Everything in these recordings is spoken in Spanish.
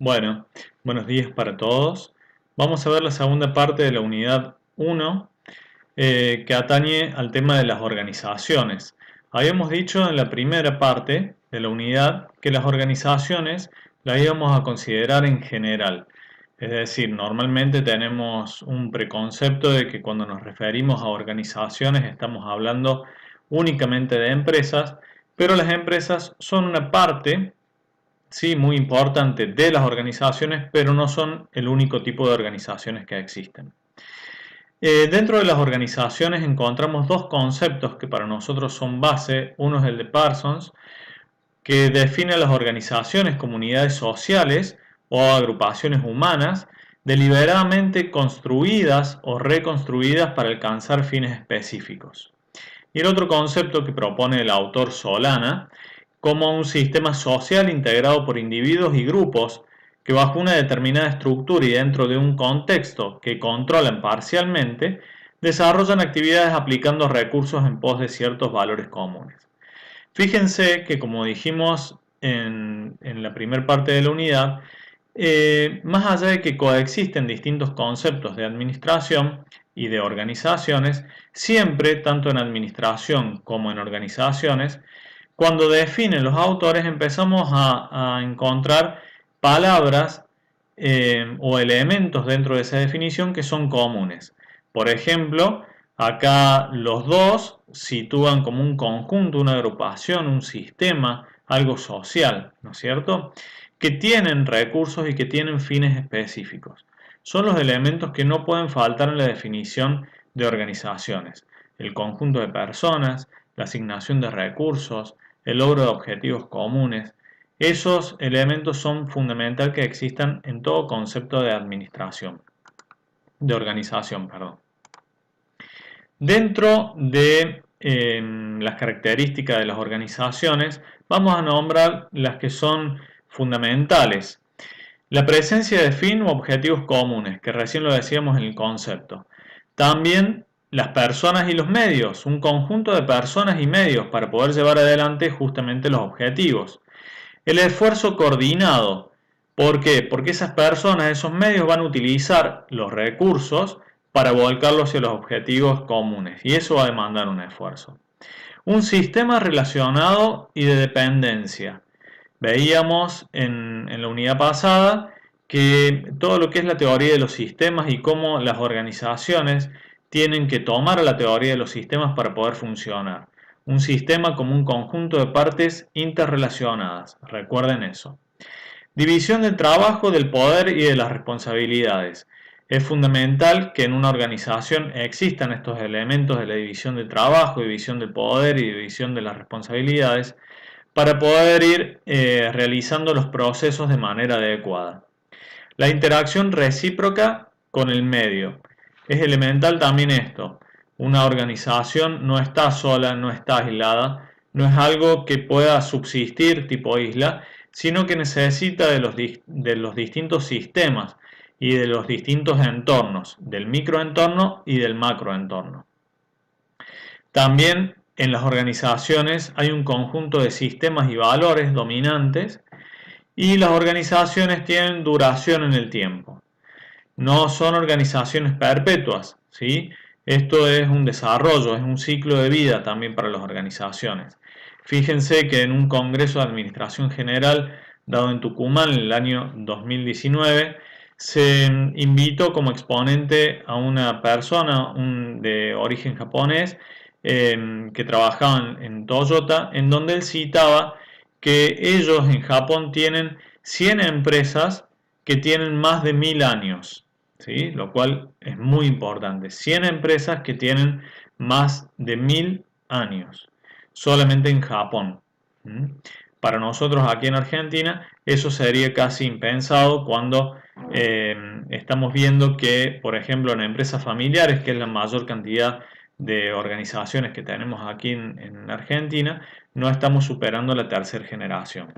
Bueno, buenos días para todos. Vamos a ver la segunda parte de la unidad 1 que atañe al tema de las organizaciones. Habíamos dicho en la primera parte de la unidad que las organizaciones las íbamos a considerar en general. Es decir, normalmente tenemos un preconcepto de que cuando nos referimos a organizaciones estamos hablando únicamente de empresas, pero las empresas son una parte, sí, muy importante de las organizaciones, pero no son el único tipo de organizaciones que existen. Dentro de las organizaciones encontramos dos conceptos que para nosotros son base. Uno es el de Parsons, que define las organizaciones, comunidades sociales o agrupaciones humanas deliberadamente construidas o reconstruidas para alcanzar fines específicos. Y el otro concepto que propone el autor Solana como un sistema social integrado por individuos y grupos que bajo una determinada estructura y dentro de un contexto que controlan parcialmente, desarrollan actividades aplicando recursos en pos de ciertos valores comunes. Fíjense que, como dijimos en la primera parte de la unidad, más allá de que coexisten distintos conceptos de administración y de organizaciones, siempre, tanto en administración como en organizaciones, cuando definen los autores empezamos a encontrar palabras o elementos dentro de esa definición que son comunes. Por ejemplo, acá los dos sitúan como un conjunto, una agrupación, un sistema, algo social, ¿no es cierto? Que tienen recursos y que tienen fines específicos. Son los elementos que no pueden faltar en la definición de organizaciones. El conjunto de personas, la asignación de recursos, el logro de objetivos comunes. Esos elementos son fundamentales que existan en todo concepto de administración, de organización, perdón. Dentro de las características de las organizaciones, vamos a nombrar las que son fundamentales. La presencia de fin u objetivos comunes, que recién lo decíamos en el concepto. También las personas y los medios, un conjunto de personas y medios para poder llevar adelante justamente los objetivos. El esfuerzo coordinado. ¿Por qué? Porque esas personas, esos medios van a utilizar los recursos para volcarlos hacia los objetivos comunes y eso va a demandar un esfuerzo. Un sistema relacionado y de dependencia. Veíamos en la unidad pasada que todo lo que es la teoría de los sistemas y cómo las organizaciones tienen que tomar la teoría de los sistemas para poder funcionar. Un sistema como un conjunto de partes interrelacionadas. Recuerden eso. División del trabajo, del poder y de las responsabilidades. Es fundamental que en una organización existan estos elementos de la división del trabajo, división del poder y división de las responsabilidades para poder ir realizando los procesos de manera adecuada. La interacción recíproca con el medio. Es elemental también esto. Una organización no está sola, no está aislada, no es algo que pueda subsistir tipo isla, sino que necesita de los distintos sistemas y de los distintos entornos, del microentorno y del macroentorno. También en las organizaciones hay un conjunto de sistemas y valores dominantes y las organizaciones tienen duración en el tiempo. No son organizaciones perpetuas, ¿sí? Esto es un desarrollo, es un ciclo de vida también para las organizaciones. Fíjense que en un Congreso de Administración General dado en Tucumán en el año 2019, se invitó como exponente a una persona de origen japonés que trabajaba en Toyota, en donde él citaba que ellos en Japón tienen 100 empresas que tienen más de 1000 años, ¿sí? Lo cual es muy importante. 100 empresas que tienen más de 1000 años, solamente en Japón. Para nosotros aquí en Argentina eso sería casi impensado cuando estamos viendo que, por ejemplo, en empresas familiares, que es la mayor cantidad de organizaciones que tenemos aquí en Argentina, no estamos superando la tercera generación.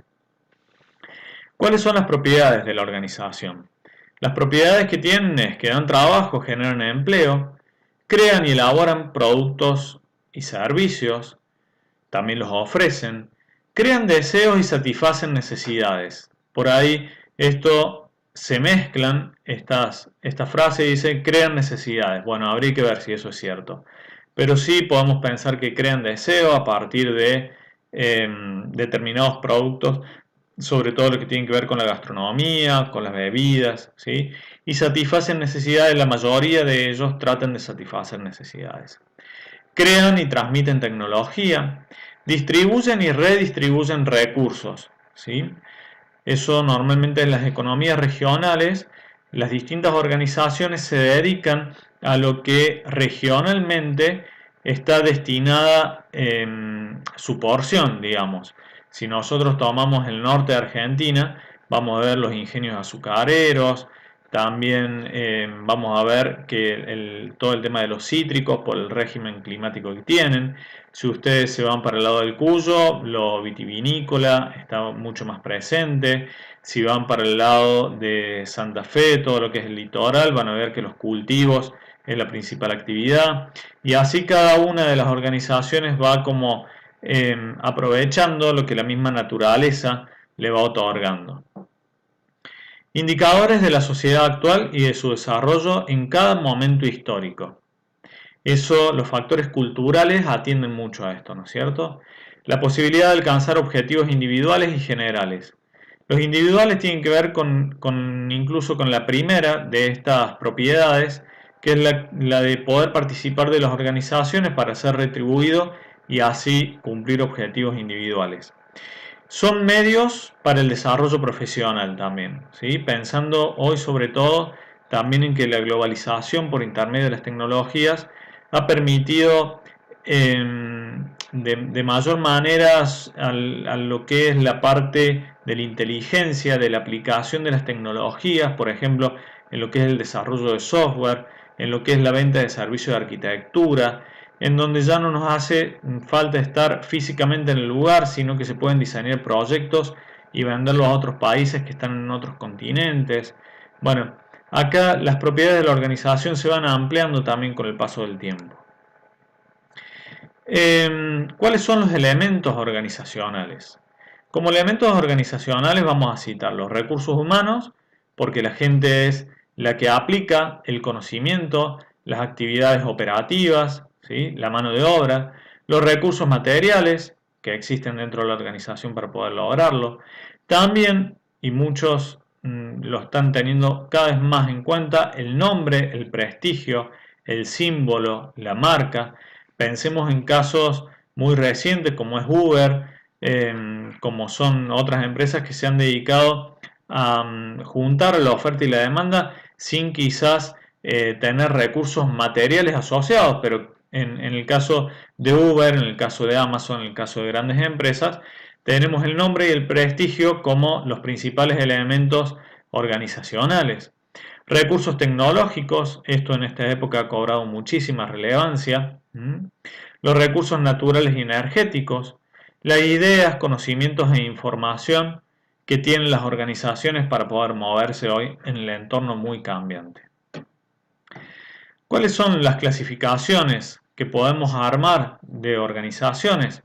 ¿Cuáles son las propiedades de la organización? Las propiedades que tienen es que dan trabajo, generan empleo, crean y elaboran productos y servicios, también los ofrecen, crean deseos y satisfacen necesidades. Por ahí Esto se mezclan, esta frase dice crean necesidades. Bueno, habría que ver si eso es cierto. Pero sí podemos pensar que crean deseo a partir de determinados productos, sobre todo lo que tiene que ver con la gastronomía, con las bebidas, ¿sí? Y satisfacen necesidades, la mayoría de ellos tratan de satisfacer necesidades. Crean y transmiten tecnología, distribuyen y redistribuyen recursos, ¿sí? Eso normalmente en las economías regionales, las distintas organizaciones se dedican a lo que regionalmente está destinada su porción, digamos. Si nosotros tomamos el norte de Argentina, vamos a ver los ingenios azucareros, también vamos a ver que todo el tema de los cítricos por el régimen climático que tienen. Si ustedes se van para el lado del Cuyo, lo vitivinícola está mucho más presente. Si van para el lado de Santa Fe, todo lo que es el litoral, van a ver que los cultivos es la principal actividad. Y así cada una de las organizaciones va como aprovechando lo que la misma naturaleza le va otorgando. Indicadores de la sociedad actual y de su desarrollo en cada momento histórico. Eso, los factores culturales atienden mucho a esto, ¿no es cierto? La posibilidad de alcanzar objetivos individuales y generales. Los individuales tienen que ver incluso con la primera de estas propiedades, que es la de poder participar de las organizaciones para ser retribuido y así cumplir objetivos individuales. Son medios para el desarrollo profesional también, ¿sí? Pensando hoy sobre todo también en que la globalización por intermedio de las tecnologías ha permitido de mayor manera a lo que es la parte de la inteligencia, de la aplicación de las tecnologías, por ejemplo, en lo que es el desarrollo de software, en lo que es la venta de servicios de arquitectura, en donde ya no nos hace falta estar físicamente en el lugar, sino que se pueden diseñar proyectos y venderlos a otros países que están en otros continentes. Bueno, acá las propiedades de la organización se van ampliando también con el paso del tiempo. ¿Cuáles son los elementos organizacionales? Como elementos organizacionales vamos a citar los recursos humanos, porque la gente es la que aplica el conocimiento, las actividades operativas, ¿sí? La mano de obra, los recursos materiales que existen dentro de la organización para poder lograrlo. También, y muchos lo están teniendo cada vez más en cuenta, el nombre, el prestigio, el símbolo, la marca. Pensemos en casos muy recientes como es Uber, como son otras empresas que se han dedicado a juntar la oferta y la demanda sin quizás tener recursos materiales asociados, pero en el caso de Uber, en el caso de Amazon, en el caso de grandes empresas, tenemos el nombre y el prestigio como los principales elementos organizacionales. Recursos tecnológicos, esto en esta época ha cobrado muchísima relevancia. Los recursos naturales y energéticos, las ideas, conocimientos e información que tienen las organizaciones para poder moverse hoy en el entorno muy cambiante. ¿Cuáles son las clasificaciones que podemos armar de organizaciones?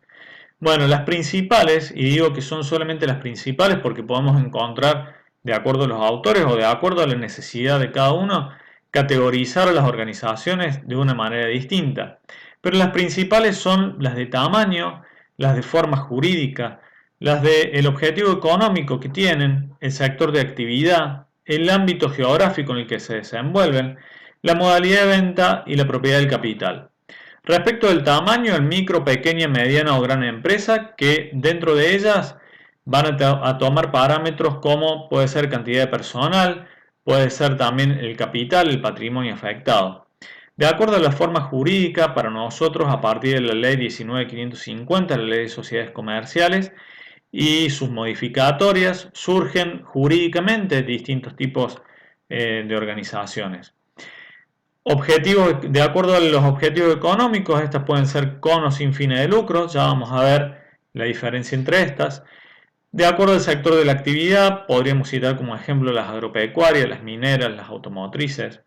Bueno, las principales, y digo que son solamente las principales porque podemos encontrar, de acuerdo a los autores o de acuerdo a la necesidad de cada uno, categorizar a las organizaciones de una manera distinta. Pero las principales son las de tamaño, las de forma jurídica, las del objetivo económico que tienen, el sector de actividad, el ámbito geográfico en el que se desenvuelven, la modalidad de venta y la propiedad del capital. Respecto del tamaño, en micro, pequeña, mediana o gran empresa, que dentro de ellas van a tomar parámetros como puede ser cantidad de personal, puede ser también el capital, el patrimonio afectado. De acuerdo a la forma jurídica, para nosotros, a partir de la ley 19.550, la ley de sociedades comerciales, y sus modificatorias, surgen jurídicamente distintos tipos de organizaciones. Objetivos, de acuerdo a los objetivos económicos, estas pueden ser con o sin fines de lucro, ya vamos a ver la diferencia entre estas. De acuerdo al sector de la actividad, podríamos citar como ejemplo las agropecuarias, las mineras, las automotrices.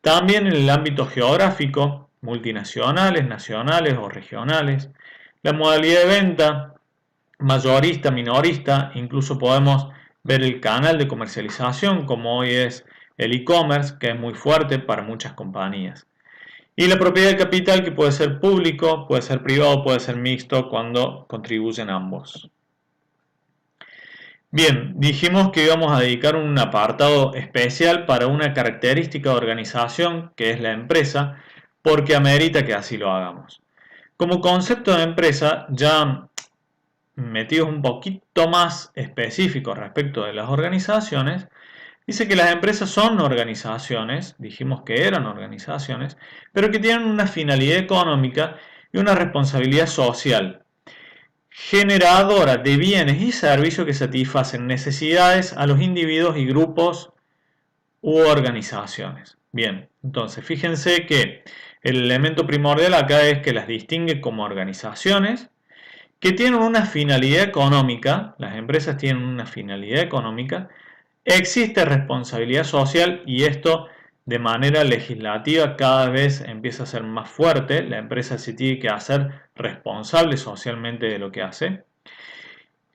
También en el ámbito geográfico, multinacionales, nacionales o regionales. La modalidad de venta, mayorista, minorista, incluso podemos ver el canal de comercialización, como hoy es el e-commerce, que es muy fuerte para muchas compañías. Y la propiedad del capital, que puede ser público, puede ser privado, puede ser mixto cuando contribuyen ambos. Bien, dijimos que íbamos a dedicar un apartado especial para una característica de organización, que es la empresa, porque amerita que así lo hagamos. Como concepto de empresa, ya metidos un poquito más específicos respecto de las organizaciones, dice que las empresas son organizaciones, dijimos que eran organizaciones, pero que tienen una finalidad económica y una responsabilidad social, generadora de bienes y servicios que satisfacen necesidades a los individuos y grupos u organizaciones. Bien, entonces fíjense que el elemento primordial acá es que las distingue como organizaciones que tienen una finalidad económica, las empresas tienen una finalidad económica, existe responsabilidad social y esto de manera legislativa cada vez empieza a ser más fuerte, la empresa se tiene que hacer responsable socialmente de lo que hace,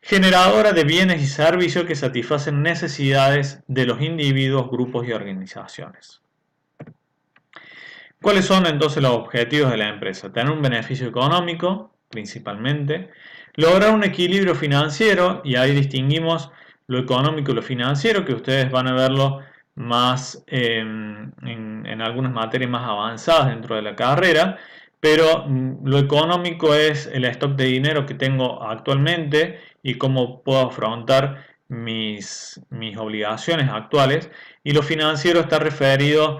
generadora de bienes y servicios que satisfacen necesidades de los individuos, grupos y organizaciones. ¿Cuáles son entonces los objetivos de la empresa? Tener un beneficio económico, principalmente, lograr un equilibrio financiero, y ahí distinguimos lo económico y lo financiero, que ustedes van a verlo más en algunas materias más avanzadas dentro de la carrera, pero lo económico es el stock de dinero que tengo actualmente y cómo puedo afrontar mis obligaciones actuales, y lo financiero está referido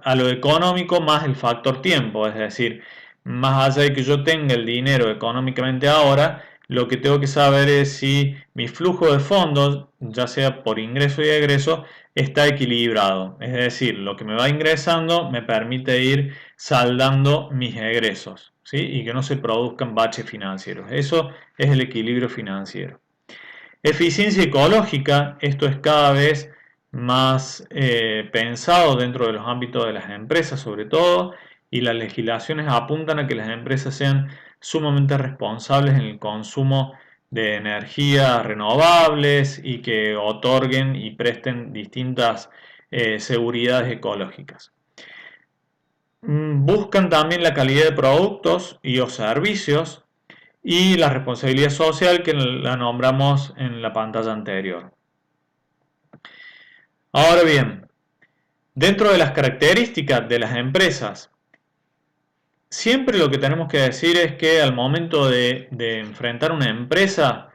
a lo económico más el factor tiempo, es decir, más allá de que yo tenga el dinero económicamente ahora, lo que tengo que saber es si mi flujo de fondos, ya sea por ingreso y egreso, está equilibrado. Es decir, lo que me va ingresando me permite ir saldando mis egresos, ¿sí? Y que no se produzcan baches financieros. Eso es el equilibrio financiero. Eficiencia ecológica, esto es cada vez más pensado dentro de los ámbitos de las empresas sobre todo, y las legislaciones apuntan a que las empresas sean sumamente responsables en el consumo de energías renovables y que otorguen y presten distintas seguridades ecológicas. Buscan también la calidad de productos y o servicios y la responsabilidad social, que la nombramos en la pantalla anterior. Ahora bien, dentro de las características de las empresas, siempre lo que tenemos que decir es que al momento de enfrentar una empresa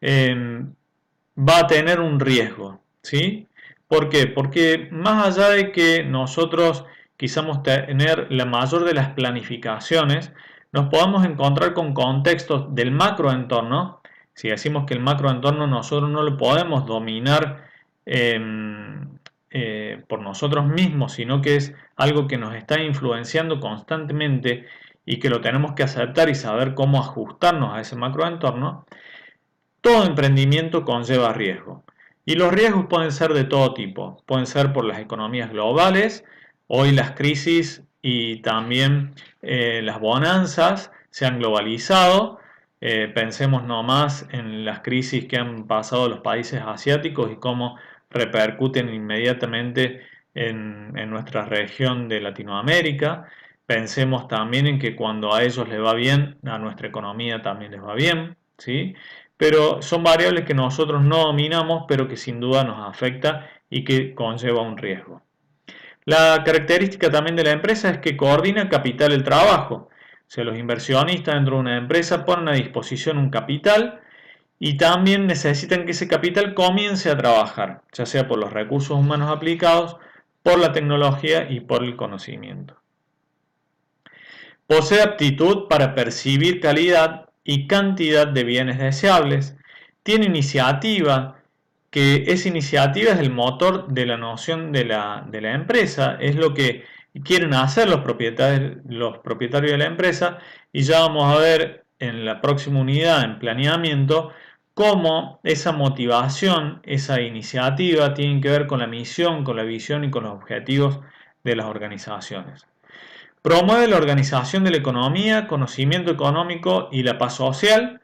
va a tener un riesgo, ¿sí? ¿Por qué? Porque más allá de que nosotros quisamos tener la mayor de las planificaciones, nos podemos encontrar con contextos del macroentorno. Si decimos que el macroentorno nosotros no lo podemos dominar por nosotros mismos, sino que es algo que nos está influenciando constantemente y que lo tenemos que aceptar y saber cómo ajustarnos a ese macroentorno. Todo emprendimiento conlleva riesgo. Y los riesgos pueden ser de todo tipo. Pueden ser por las economías globales, hoy las crisis y también las bonanzas se han globalizado. Pensemos nomás en las crisis que han pasado los países asiáticos y cómo repercuten inmediatamente en nuestra región de Latinoamérica. Pensemos también en que cuando a ellos les va bien, a nuestra economía también les va bien, ¿sí? Pero son variables que nosotros no dominamos, pero que sin duda nos afecta y que conlleva un riesgo. La característica también de la empresa es que coordina capital el trabajo. O sea, los inversionistas dentro de una empresa ponen a disposición un capital y también necesitan que ese capital comience a trabajar, ya sea por los recursos humanos aplicados, por la tecnología y por el conocimiento. Posee aptitud para percibir calidad y cantidad de bienes deseables. Tiene iniciativa, que esa iniciativa es el motor de la noción de la empresa, es lo que quieren hacer los propietarios de la empresa, y ya vamos a ver en la próxima unidad en planeamiento cómo esa motivación, esa iniciativa tienen que ver con la misión, con la visión y con los objetivos de las organizaciones. Promueve la organización de la economía, conocimiento económico y la paz social.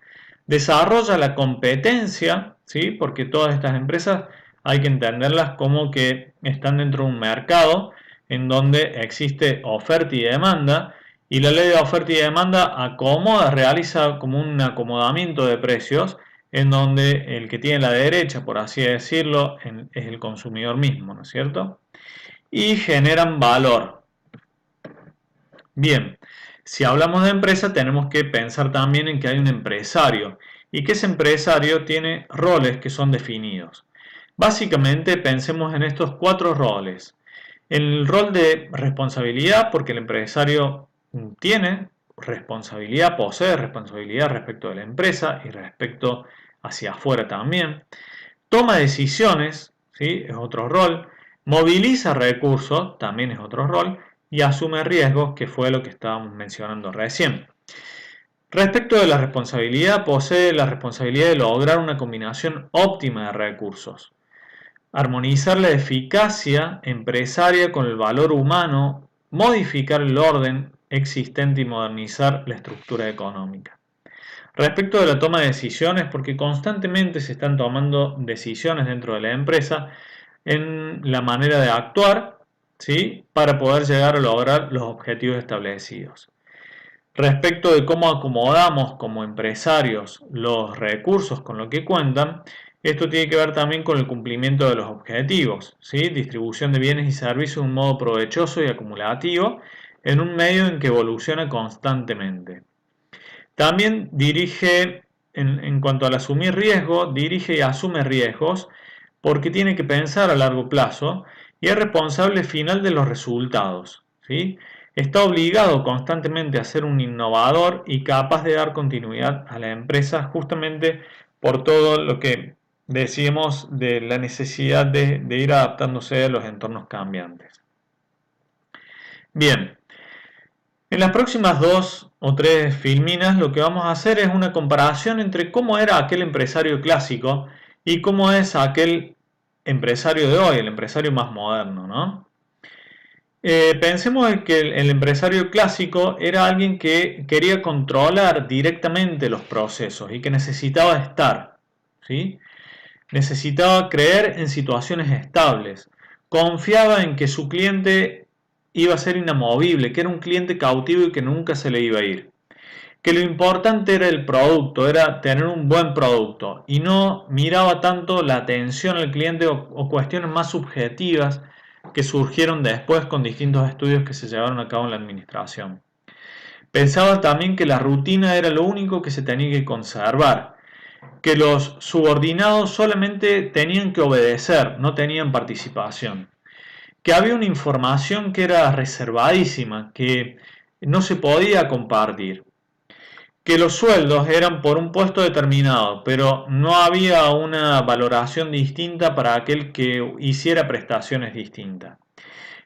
Desarrolla la competencia, ¿sí? Porque todas estas empresas hay que entenderlas como que están dentro de un mercado en donde existe oferta y demanda, y la ley de oferta y demanda acomoda, realiza como un acomodamiento de precios en donde el que tiene la derecha, por así decirlo, es el consumidor mismo, ¿no es cierto? Y generan valor. Bien, si hablamos de empresa tenemos que pensar también en que hay un empresario y que ese empresario tiene roles que son definidos. Básicamente pensemos en estos 4 roles. El rol de responsabilidad, porque el empresario tiene responsabilidad, posee responsabilidad respecto de la empresa y respecto hacia afuera también. Toma decisiones, ¿sí? Es otro rol. Moviliza recursos, también es otro rol. Y asume riesgos, que fue lo que estábamos mencionando recién. Respecto de la responsabilidad, posee la responsabilidad de lograr una combinación óptima de recursos. Armonizar la eficacia empresaria con el valor humano, modificar el orden existente y modernizar la estructura económica. Respecto de la toma de decisiones, porque constantemente se están tomando decisiones dentro de la empresa en la manera de actuar, ¿sí? Para poder llegar a lograr los objetivos establecidos. Respecto de cómo acomodamos como empresarios los recursos con lo que cuentan, esto tiene que ver también con el cumplimiento de los objetivos, ¿sí? Distribución de bienes y servicios de un modo provechoso y acumulativo en un medio en que evoluciona constantemente. También dirige, en cuanto al asumir riesgo, dirige y asume riesgos porque tiene que pensar a largo plazo y es responsable final de los resultados, ¿sí? Está obligado constantemente a ser un innovador y capaz de dar continuidad a la empresa justamente por todo lo que decíamos de la necesidad de ir adaptándose a los entornos cambiantes. Bien, en las próximas 2 o 3 filminas lo que vamos a hacer es una comparación entre cómo era aquel empresario clásico y cómo es aquel empresario de hoy, el empresario más moderno, ¿no? Pensemos en que el empresario clásico era alguien que quería controlar directamente los procesos y que necesitaba estar, ¿sí? Necesitaba creer en situaciones estables, confiaba en que su cliente iba a ser inamovible, que era un cliente cautivo y que nunca se le iba a ir. Que lo importante era el producto, era tener un buen producto y no miraba tanto la atención al cliente o cuestiones más subjetivas que surgieron después con distintos estudios que se llevaron a cabo en la administración. Pensaba también que la rutina era lo único que se tenía que conservar, que los subordinados solamente tenían que obedecer, no tenían participación, que había una información que era reservadísima, que no se podía compartir, que los sueldos eran por un puesto determinado, pero no había una valoración distinta para aquel que hiciera prestaciones distintas,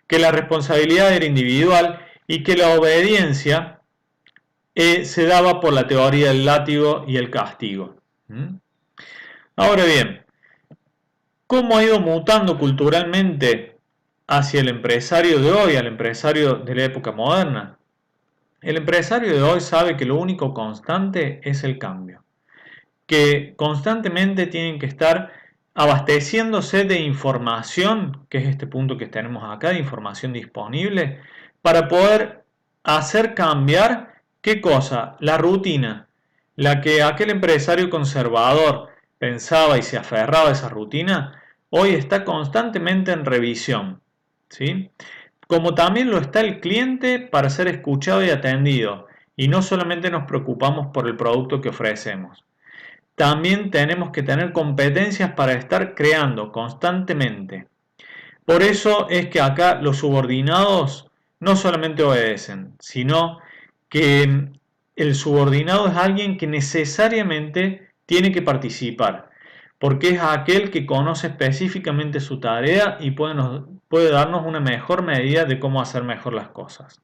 que la responsabilidad era individual y que la obediencia se daba por la teoría del látigo y el castigo. Ahora bien, ¿cómo ha ido mutando culturalmente hacia el empresario de hoy, al empresario de la época moderna? El empresario de hoy sabe que lo único constante es el cambio, que constantemente tienen que estar abasteciéndose de información, que es este punto que tenemos acá, de información disponible, para poder hacer cambiar, ¿qué cosa? La rutina, la que aquel empresario conservador pensaba y se aferraba a esa rutina, hoy está constantemente en revisión, ¿sí? Como también lo está el cliente para ser escuchado y atendido, y no solamente nos preocupamos por el producto que ofrecemos. También tenemos que tener competencias para estar creando constantemente. Por eso es que acá los subordinados no solamente obedecen, sino que el subordinado es alguien que necesariamente tiene que participar, porque es aquel que conoce específicamente su tarea y puede darnos una mejor medida de cómo hacer mejor las cosas.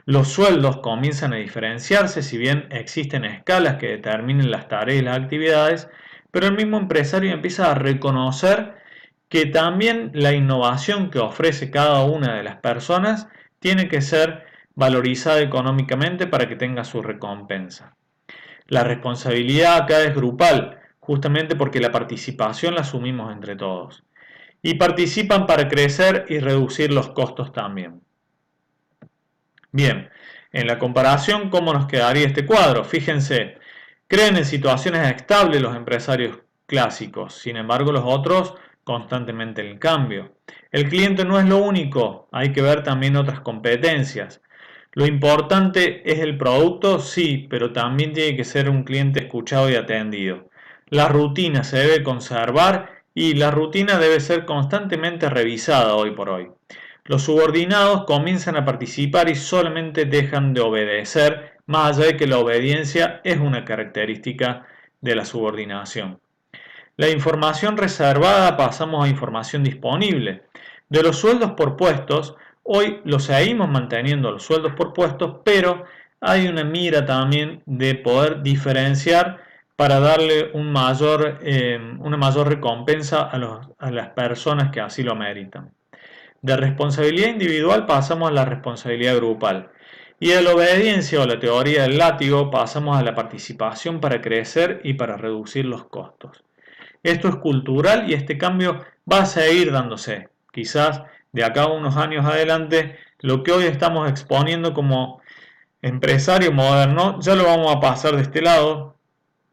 Los sueldos comienzan a diferenciarse, si bien existen escalas que determinen las tareas y las actividades, pero el mismo empresario empieza a reconocer que también la innovación que ofrece cada una de las personas tiene que ser valorizada económicamente para que tenga su recompensa. La responsabilidad acá es grupal, justamente porque la participación la asumimos entre todos. Y participan para crecer y reducir los costos también. Bien, en la comparación, ¿cómo nos quedaría este cuadro? Fíjense, creen en situaciones estables los empresarios clásicos, sin embargo los otros constantemente en el cambio. El cliente no es lo único, hay que ver también otras competencias. Lo importante es el producto, sí, pero también tiene que ser un cliente escuchado y atendido. La rutina se debe conservar y la rutina debe ser constantemente revisada hoy por hoy. Los subordinados comienzan a participar y solamente dejan de obedecer, más allá de que la obediencia es una característica de la subordinación. La información reservada pasamos a información disponible. De los sueldos por puestos, hoy los seguimos manteniendo los sueldos por puestos, pero hay una mira también de poder diferenciar para darle una mayor recompensa a las personas que así lo meritan. De responsabilidad individual pasamos a la responsabilidad grupal. Y de la obediencia o la teoría del látigo pasamos a la participación para crecer y para reducir los costos. Esto es cultural y este cambio va a seguir dándose. Quizás de acá a unos años adelante, lo que hoy estamos exponiendo como empresario moderno, ya lo vamos a pasar de este lado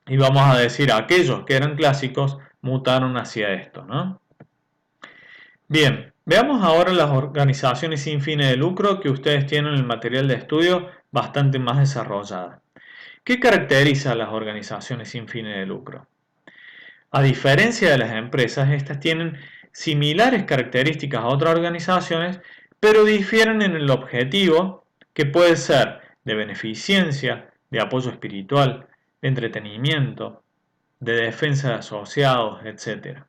y vamos a decir aquellos que eran clásicos mutaron hacia esto, ¿no? Bien, veamos ahora las organizaciones sin fines de lucro que ustedes tienen en el material de estudio bastante más desarrollada. ¿Qué caracteriza a las organizaciones sin fines de lucro? A diferencia de las empresas, estas tienen similares características a otras organizaciones, pero difieren en el objetivo, que puede ser de beneficencia, de apoyo espiritual, de entretenimiento, de defensa de asociados, etc.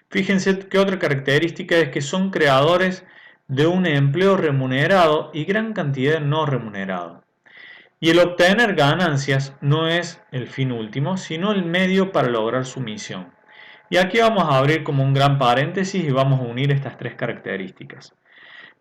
Fíjense que otra característica es que son creadores de un empleo remunerado y gran cantidad no remunerado. Y el obtener ganancias no es el fin último, sino el medio para lograr su misión. Y aquí vamos a abrir como un gran paréntesis y vamos a unir estas tres características.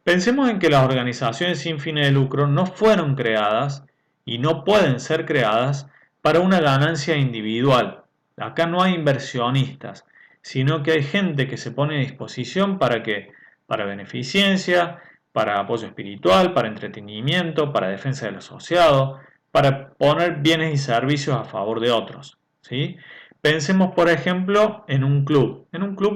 Pensemos en que las organizaciones sin fines de lucro no fueron creadas y no pueden ser creadas para una ganancia individual. Acá no hay inversionistas, sino que hay gente que se pone a disposición para que, para beneficencia, para apoyo espiritual, para entretenimiento, para defensa del asociado, para poner bienes y servicios a favor de otros, ¿sí? Pensemos, por ejemplo, en un club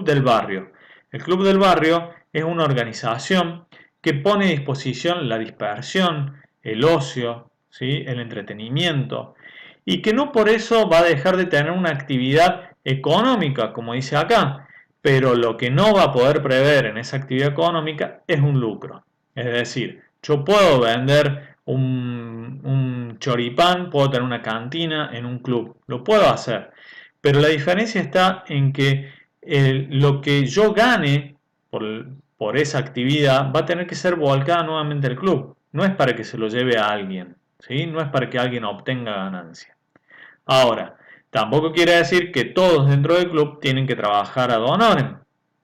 del barrio. El club del barrio es una organización que pone a disposición la dispersión, el ocio, ¿sí? El entretenimiento, y que no por eso va a dejar de tener una actividad económica, como dice acá, pero lo que no va a poder prever en esa actividad económica es un lucro. Es decir, yo puedo vender un choripán, puedo tener una cantina en un club, lo puedo hacer, pero la diferencia está en que lo que yo gane por esa actividad va a tener que ser volcada nuevamente al club, no es para que se lo lleve a alguien, ¿sí? No es para que alguien obtenga ganancia. Ahora, tampoco quiere decir que todos dentro del club tienen que trabajar ad honorem,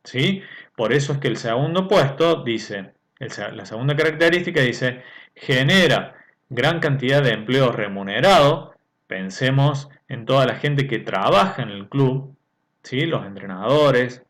¿sí? Por eso es que el segundo puesto dice, la segunda característica dice, genera gran cantidad de empleo remunerado. Pensemos en toda la gente que trabaja en el club, ¿sí? Los entrenadores,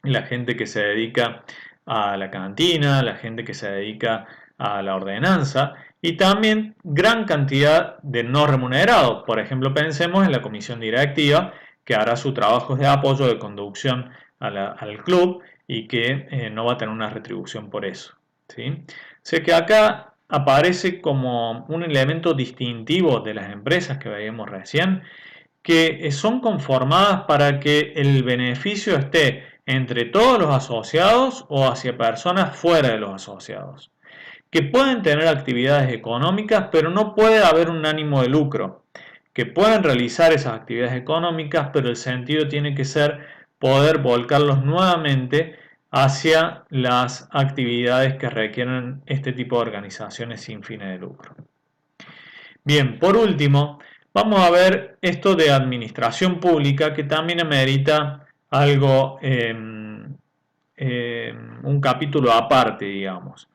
la gente que se dedica a la cantina, la gente que se dedica a la ordenanza y también gran cantidad de no remunerados. Por ejemplo, pensemos en la comisión directiva que hará su trabajo de apoyo de conducción al club y que no va a tener una retribución por eso, ¿sí? O sea que acá aparece como un elemento distintivo de las empresas que veíamos recién, que son conformadas para que el beneficio esté entre todos los asociados o hacia personas fuera de los asociados, que pueden tener actividades económicas, pero no puede haber un ánimo de lucro, que pueden realizar esas actividades económicas, pero el sentido tiene que ser poder volcarlos nuevamente hacia las actividades que requieren este tipo de organizaciones sin fines de lucro. Bien, por último, vamos a ver esto de administración pública, que también amerita algo, un capítulo aparte, digamos.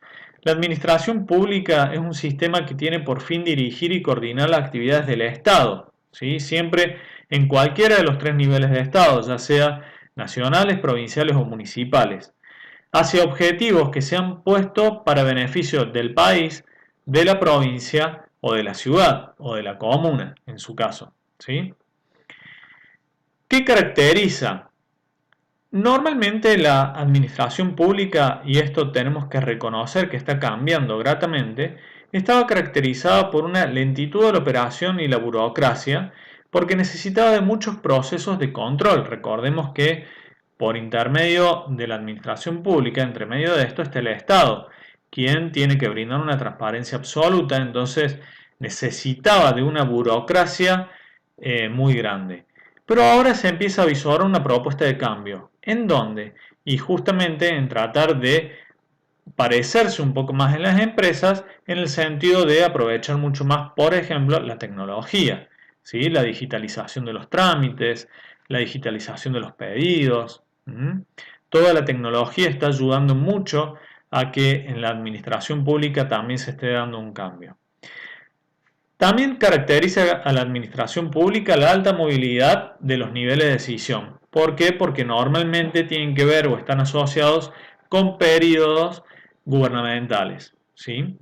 La administración pública es un sistema que tiene por fin dirigir y coordinar las actividades del Estado, ¿sí? Siempre en cualquiera de los tres niveles de Estado, ya sea nacionales, provinciales o municipales, hacia objetivos que se han puesto para beneficio del país, de la provincia o de la ciudad o de la comuna, en su caso, ¿sí? ¿Qué caracteriza? Normalmente la administración pública, y esto tenemos que reconocer que está cambiando gratamente, estaba caracterizada por una lentitud de la operación y la burocracia, porque necesitaba de muchos procesos de control. Recordemos que por intermedio de la administración pública, entre medio de esto está el Estado, quien tiene que brindar una transparencia absoluta, entonces necesitaba de una burocracia muy grande. Pero ahora se empieza a visualizar una propuesta de cambio. ¿En dónde? Y justamente en tratar de parecerse un poco más en las empresas en el sentido de aprovechar mucho más, por ejemplo, la tecnología, ¿sí? La digitalización de los trámites, la digitalización de los pedidos. Toda la tecnología está ayudando mucho a que en la administración pública también se esté dando un cambio. También caracteriza a la administración pública la alta movilidad de los niveles de decisión. ¿Por qué? Porque normalmente tienen que ver o están asociados con periodos gubernamentales, ¿sí?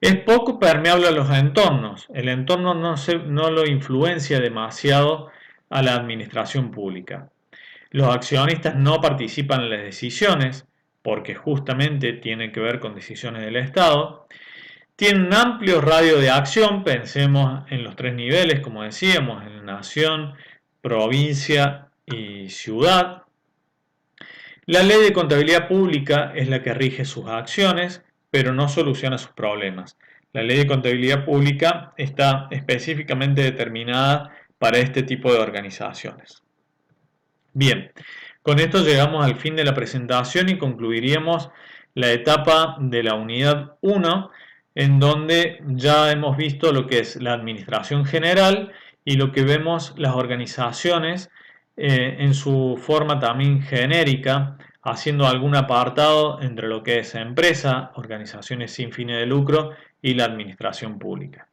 Es poco permeable a los entornos. El entorno no lo influencia demasiado a la administración pública. Los accionistas no participan en las decisiones porque justamente tienen que ver con decisiones del Estado. Tiene un amplio radio de acción, pensemos en los tres niveles, como decíamos, en nación, provincia y ciudad. La ley de contabilidad pública es la que rige sus acciones, pero no soluciona sus problemas. La ley de contabilidad pública está específicamente determinada para este tipo de organizaciones. Bien, con esto llegamos al fin de la presentación y concluiríamos la etapa de la unidad 1, en donde ya hemos visto lo que es la administración general y lo que vemos las organizaciones en su forma también genérica, haciendo algún apartado entre lo que es empresa, organizaciones sin fines de lucro y la administración pública.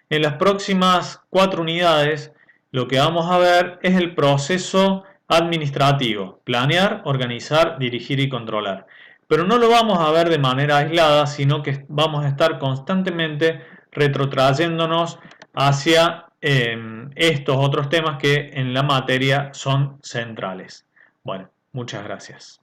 En las próximas 4 unidades lo que vamos a ver es el proceso administrativo: planear, organizar, dirigir y controlar. Pero no lo vamos a ver de manera aislada, sino que vamos a estar constantemente retrotrayéndonos hacia estos otros temas que en la materia son centrales. Bueno, muchas gracias.